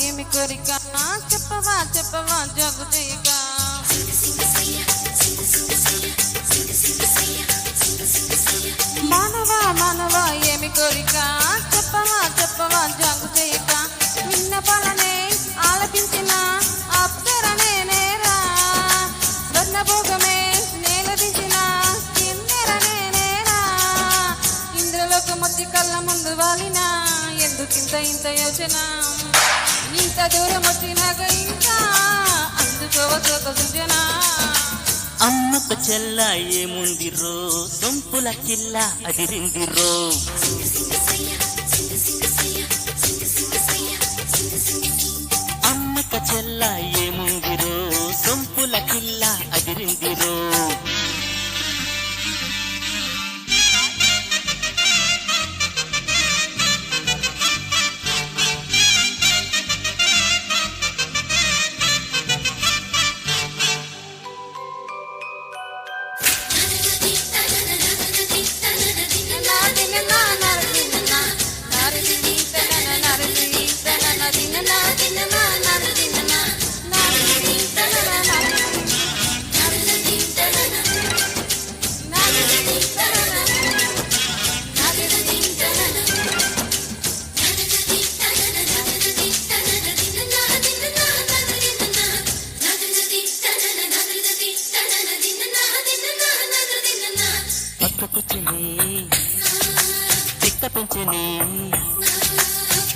ఏమి కోరిక చెప్పవా చెప్పవా జగు చేయక మానవా మానవా ఏమి కోరిక చెప్పవా చెప్పవా జగు చేయక విన్నపాలనే ఆలపించిన అప్సరనే నేరా స్వర్ణభోగమే నేలదించిన కిన్నెరనే నేరా ఇంద్రలోకమొచ్చి కళ్ళ ముందు వాలిన ఎందుకింత ఇంత యోచన ఇంత దూరం వచ్చినాక ఇంకా అందుకోవచ్చు ఒక సూచన అమ్మకు చెల్ల ఏముందిరో సొంపుల కిల్ల అదిరిందిరో అమ్మకు చెల్ల ఏముందిరో సొంపుల కిల్ల అదిరిందిరో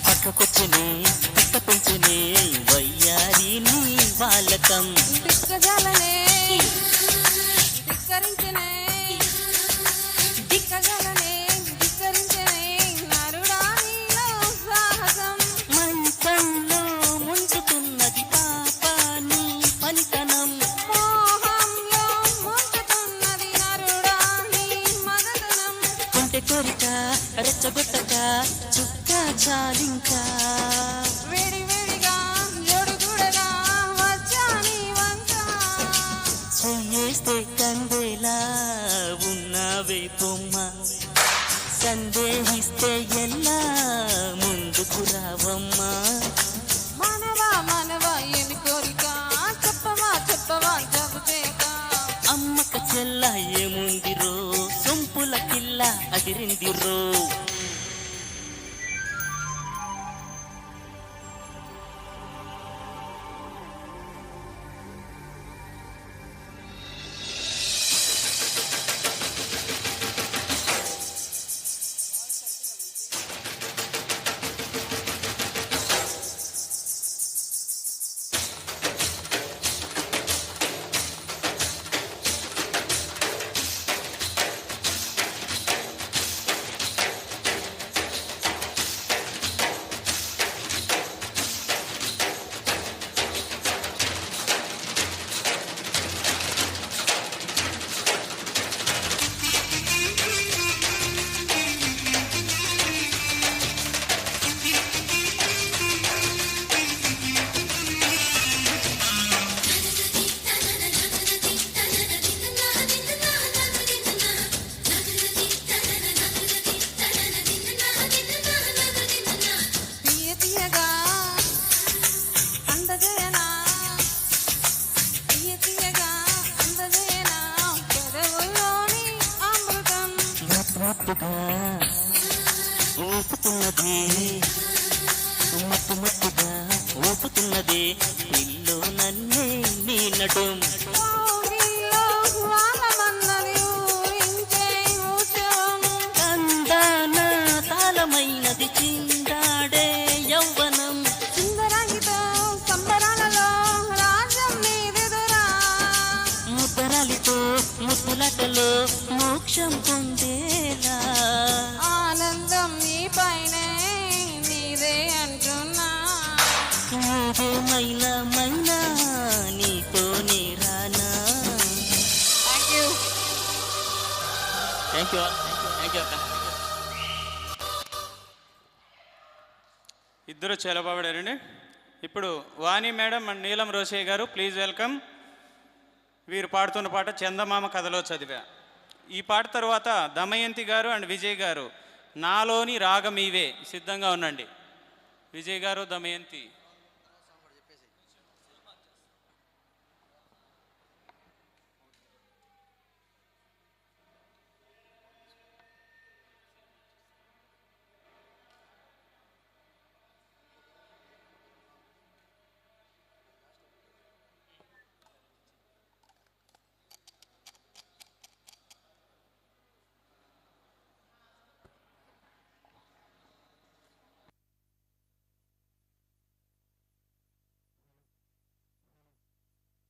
పక్కకొచ్చని పిక్క పెంచని వయ్యారి నీ బాలకం దిక్కజాలనే ధిక్కరించనే దిక్కజాలనే ధిక్కరించనే నరుడా నీలో సాహసం మంచంలో ముంచుతున్నది పాప నీ పనితనం మోహంలో ముంచుతున్నది నరుడా నీ మగతనం కొంటె కోరిక రెచ్చగొట్టక చుక్క చాలింకా వేడి వేడిగా జోడుగూడగా వచ్చా నీ వంక చేస్తే కందేలా ఉన్నావే పొమ్మ సందేహిస్తే ఎలా ముందుకు రావమ్మా మానవా మానవా ఏమి కోరిక చెప్పవా చెప్పవా జగు చేయక అమ్మక చెల్ల ఏముందిరో సొంపుల కిల్ల అదిరిందిరో ఊపుతున్నది మత్తుగా ఊపుతున్నది ఇల్లు నన్నే నీ నడుం కందాన తాళమైనది చిందాడే యౌవనం చిందరాగితో సంబరాలలో రాజ్యం నీదెదురా ముద్దరాలితో ముద్దులటలో మోక్షం పొందేలా ఆనందం నీ పైనే నీదే అంటున్నా మైనా మైనా నీతోనే రానా థ్యాంక్ యూ అక్క. ఇద్దరు చాలా బాగుపడారండి. ఇప్పుడు వాణి మేడం అండ్ నీలం రోషయ్య గారు ప్లీజ్ వెల్కమ్. వీరు పాడుతున్న పాట చందమామ కథలో చదివా. ఈ పాట తర్వాత దమయంతి గారు అండ్ విజయ్ గారు నాలోని రాగం ఇవే సిద్ధంగా ఉండండి. విజయ్ గారు, దమయంతి.